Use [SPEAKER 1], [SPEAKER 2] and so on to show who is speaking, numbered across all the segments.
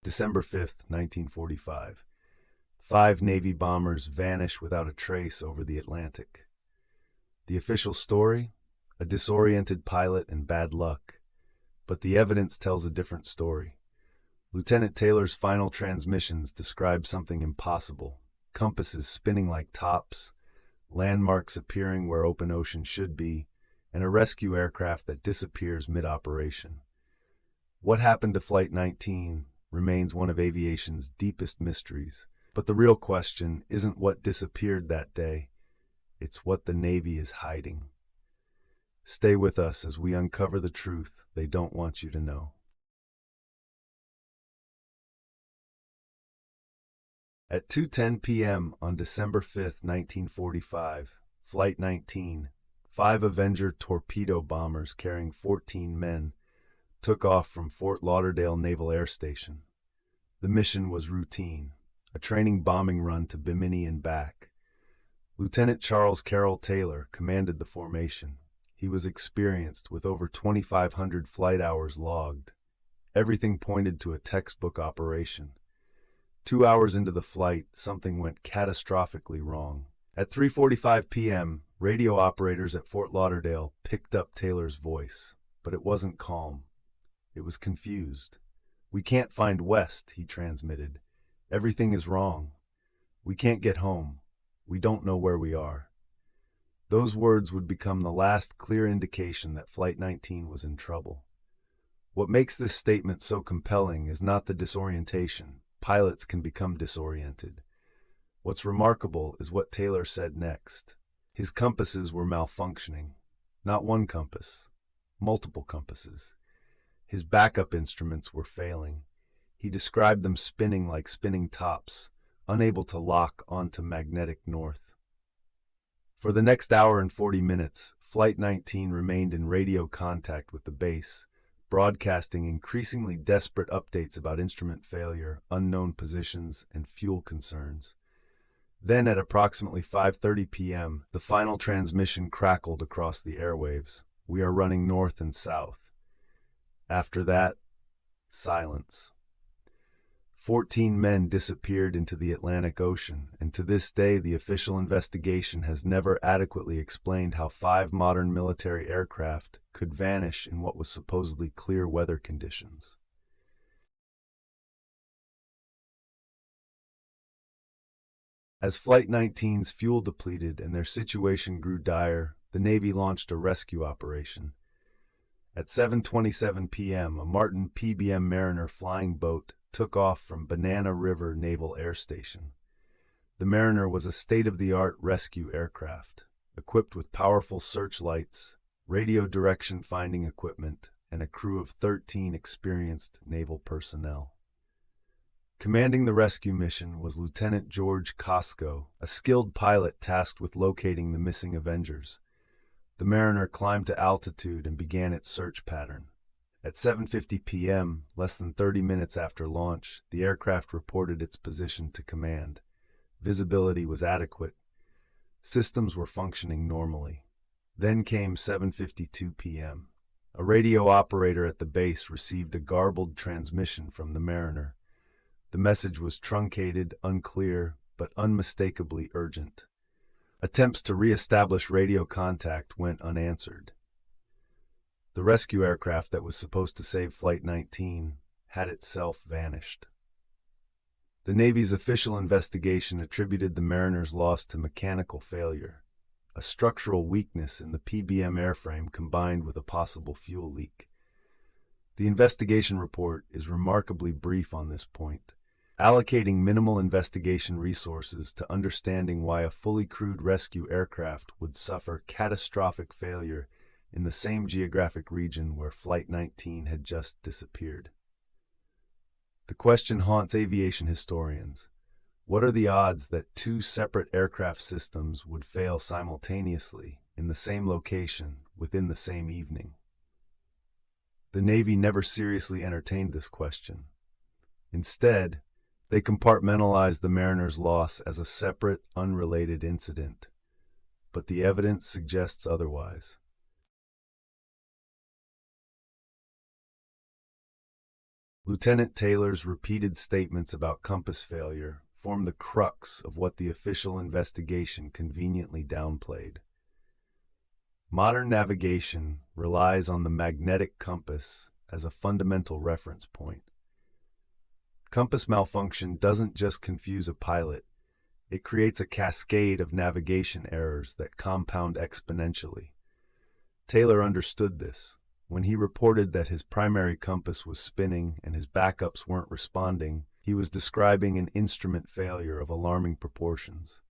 [SPEAKER 1] December 5th, 1945. 5 Navy bombers vanish without a trace over the Atlantic. The official story? A disoriented pilot and bad luck. But the evidence tells a different story. Lieutenant Taylor's final transmissions describe something impossible. Compasses spinning like tops, landmarks appearing where open ocean should be, and a rescue aircraft that disappears mid-operation. What happened to Flight 19 remains one of aviation's deepest mysteries. But the real question isn't what disappeared that day, it's what the Navy is hiding. Stay with us as we uncover the truth they don't want you to know. At 2:10 p.m. on December 5th, 1945, Flight 19, 5 Avenger torpedo bombers carrying 14 men, took off from Fort Lauderdale Naval Air Station. The mission was routine, a training bombing run to Bimini and back. Lieutenant Charles Carroll Taylor commanded the formation. He was experienced with over 2,500 flight hours logged. Everything pointed to a textbook operation. 2 hours into the flight, something went catastrophically wrong. At 3:45 p.m., radio operators at Fort Lauderdale picked up Taylor's voice, but it wasn't calm. It was confused. "We can't find West," he transmitted. "Everything is wrong. We can't get home. We don't know where we are." Those words would become the last clear indication that Flight 19 was in trouble. What makes this statement so compelling is not the disorientation. Pilots can become disoriented. What's remarkable is what Taylor said next. His compasses were malfunctioning. Not one compass, multiple compasses. His backup instruments were failing. He described them spinning like spinning tops, unable to lock onto magnetic north. For the next hour and 40 minutes, Flight 19 remained in radio contact with the base, broadcasting increasingly desperate updates about instrument failure, unknown positions, and fuel concerns. Then at approximately 5:30 p.m., the final transmission crackled across the airwaves. "We are running north and south." After that, silence. 14 men disappeared into the Atlantic Ocean, and to this day the official investigation has never adequately explained how 5 modern military aircraft could vanish in what was supposedly clear weather conditions. As Flight 19's fuel depleted and their situation grew dire, the Navy launched a rescue operation. At 7:27 p.m., a Martin PBM Mariner flying boat took off from Banana River Naval Air Station. The Mariner was a state-of-the-art rescue aircraft, equipped with powerful searchlights, radio direction finding equipment, and a crew of 13 experienced naval personnel. Commanding the rescue mission was Lieutenant George Cosco, a skilled pilot tasked with locating the missing Avengers. The Mariner climbed to altitude and began its search pattern. At 7:50 p.m., less than 30 minutes after launch, the aircraft reported its position to command. Visibility was adequate. Systems were functioning normally. Then came 7:52 p.m. A radio operator at the base received a garbled transmission from the Mariner. The message was truncated, unclear, but unmistakably urgent. Attempts to re-establish radio contact went unanswered. The rescue aircraft that was supposed to save Flight 19 had itself vanished. The Navy's official investigation attributed the Mariner's loss to mechanical failure, a structural weakness in the PBM airframe combined with a possible fuel leak. The investigation report is remarkably brief on this point, allocating minimal investigation resources to understanding why a fully crewed rescue aircraft would suffer catastrophic failure in the same geographic region where Flight 19 had just disappeared. The question haunts aviation historians. What are the odds that 2 separate aircraft systems would fail simultaneously in the same location within the same evening? The Navy never seriously entertained this question. Instead, they compartmentalized the Mariner's loss as a separate, unrelated incident. But the evidence suggests otherwise. Lieutenant Taylor's repeated statements about compass failure form the crux of what the official investigation conveniently downplayed. Modern navigation relies on the magnetic compass as a fundamental reference point. Compass malfunction doesn't just confuse a pilot, it creates a cascade of navigation errors that compound exponentially. Taylor understood this. When he reported that his primary compass was spinning and his backups weren't responding, he was describing an instrument failure of alarming proportions.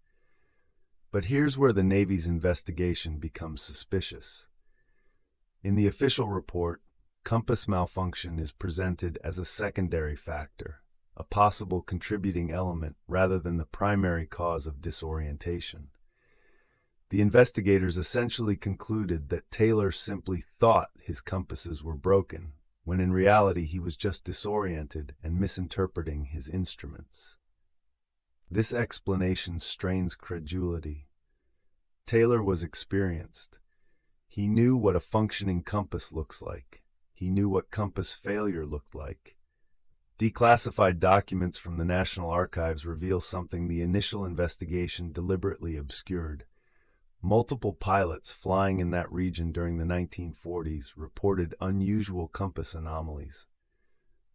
[SPEAKER 1] But here's where the Navy's investigation becomes suspicious. In the official report, compass malfunction is presented as a secondary factor, a possible contributing element rather than the primary cause of disorientation. The investigators essentially concluded that Taylor simply thought his compasses were broken, when in reality he was just disoriented and misinterpreting his instruments. This explanation strains credulity. Taylor was experienced. He knew what a functioning compass looks like. He knew what compass failure looked like. Declassified documents from the National Archives reveal something the initial investigation deliberately obscured. Multiple pilots flying in that region during the 1940s reported unusual compass anomalies.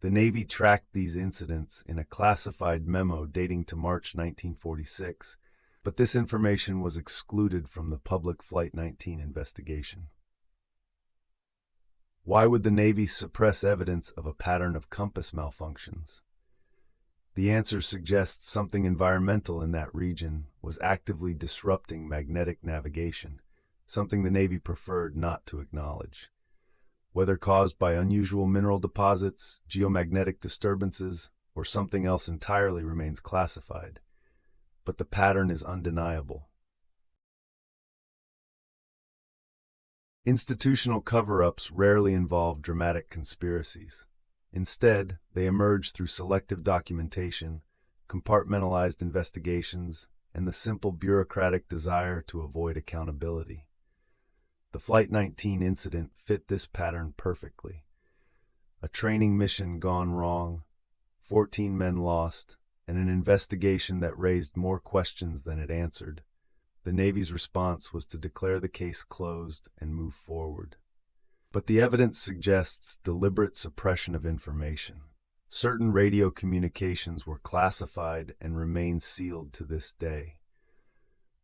[SPEAKER 1] The Navy tracked these incidents in a classified memo dating to March 1946, but this information was excluded from the public Flight 19 investigation. Why would the Navy suppress evidence of a pattern of compass malfunctions? The answer suggests something environmental in that region was actively disrupting magnetic navigation, something the Navy preferred not to acknowledge. Whether caused by unusual mineral deposits, geomagnetic disturbances, or something else entirely remains classified. But the pattern is undeniable. Institutional cover-ups rarely involve dramatic conspiracies. Instead, they emerge through selective documentation, compartmentalized investigations, and the simple bureaucratic desire to avoid accountability. The Flight 19 incident fit this pattern perfectly. A training mission gone wrong, 14 men lost, and an investigation that raised more questions than it answered. The Navy's response was to declare the case closed and move forward. But the evidence suggests deliberate suppression of information. Certain radio communications were classified and remain sealed to this day.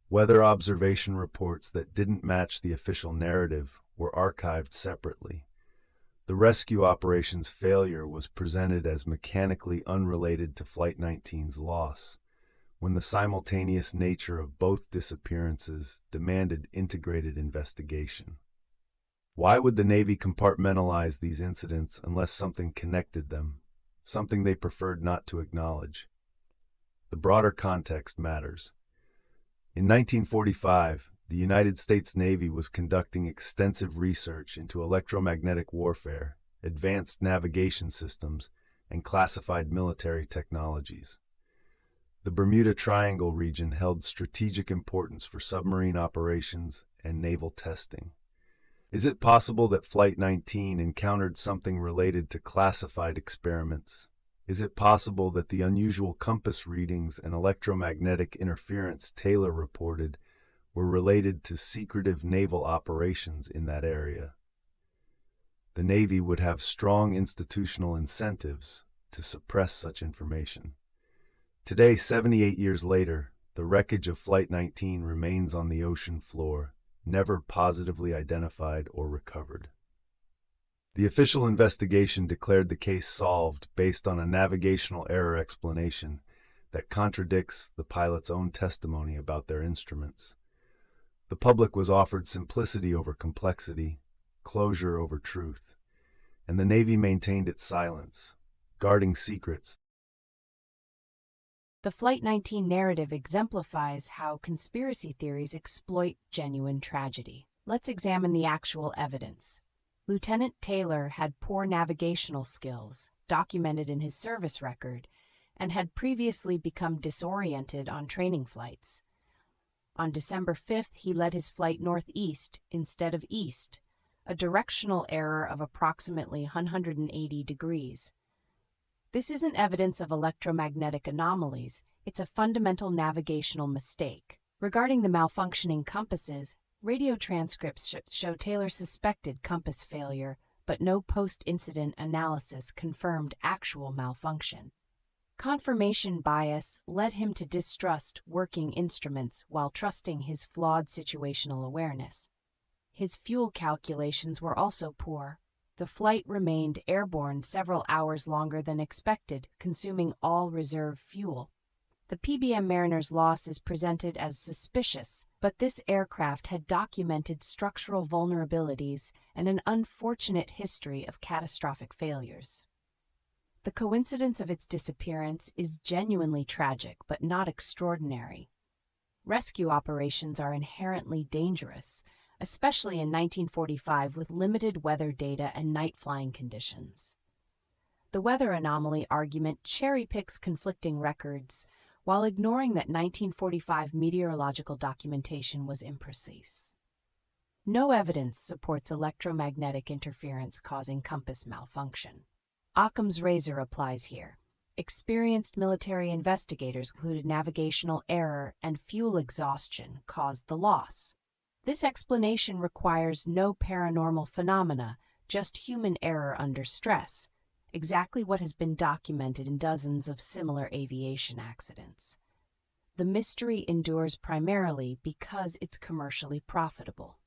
[SPEAKER 1] Weather observation reports that didn't match the official narrative were archived separately. The rescue operation's failure was presented as mechanically unrelated to Flight 19's loss, when the simultaneous nature of both disappearances demanded integrated investigation. Why would the Navy compartmentalize these incidents unless something connected them, something they preferred not to acknowledge? The broader context matters. In 1945, the United States Navy was conducting extensive research into electromagnetic warfare, advanced navigation systems, and classified military technologies. The Bermuda-Triangle region held strategic importance for submarine operations and naval testing. Is it possible that Flight 19 encountered something related to classified experiments? Is it possible that the unusual compass readings and electromagnetic interference Taylor reported were related to secretive naval operations in that area? The Navy would have strong institutional incentives to suppress such information. Today, 78 years later, the wreckage of Flight 19 remains on the ocean floor, never positively identified or recovered. The official investigation declared the case solved based on a navigational error explanation that contradicts the pilot's own testimony about their instruments. The public was offered simplicity over complexity, closure over truth, and the Navy maintained its silence, guarding secrets.
[SPEAKER 2] The Flight 19 narrative exemplifies how conspiracy theories exploit genuine tragedy. Let's examine the actual evidence. Lieutenant Taylor had poor navigational skills, documented in his service record, and had previously become disoriented on training flights. On December 5th, he led his flight northeast instead of east, a directional error of approximately 180 degrees. This isn't evidence of electromagnetic anomalies, it's a fundamental navigational mistake. Regarding the malfunctioning compasses, radio transcripts show Taylor suspected compass failure, but no post-incident analysis confirmed actual malfunction. Confirmation bias led him to distrust working instruments while trusting his flawed situational awareness. His fuel calculations were also poor. The flight remained airborne several hours longer than expected, consuming all reserve fuel. The PBM Mariner's loss is presented as suspicious, but this aircraft had documented structural vulnerabilities and an unfortunate history of catastrophic failures. The coincidence of its disappearance is genuinely tragic but not extraordinary. Rescue operations are inherently dangerous, especially in 1945 with limited weather data and night flying conditions. The weather anomaly argument cherry-picks conflicting records, while ignoring that 1945 meteorological documentation was imprecise. No evidence supports electromagnetic interference causing compass malfunction. Occam's razor applies here. Experienced military investigators concluded navigational error and fuel exhaustion caused the loss. This explanation requires no paranormal phenomena, just human error under stress, exactly what has been documented in dozens of similar aviation accidents. The mystery endures primarily because it's commercially profitable.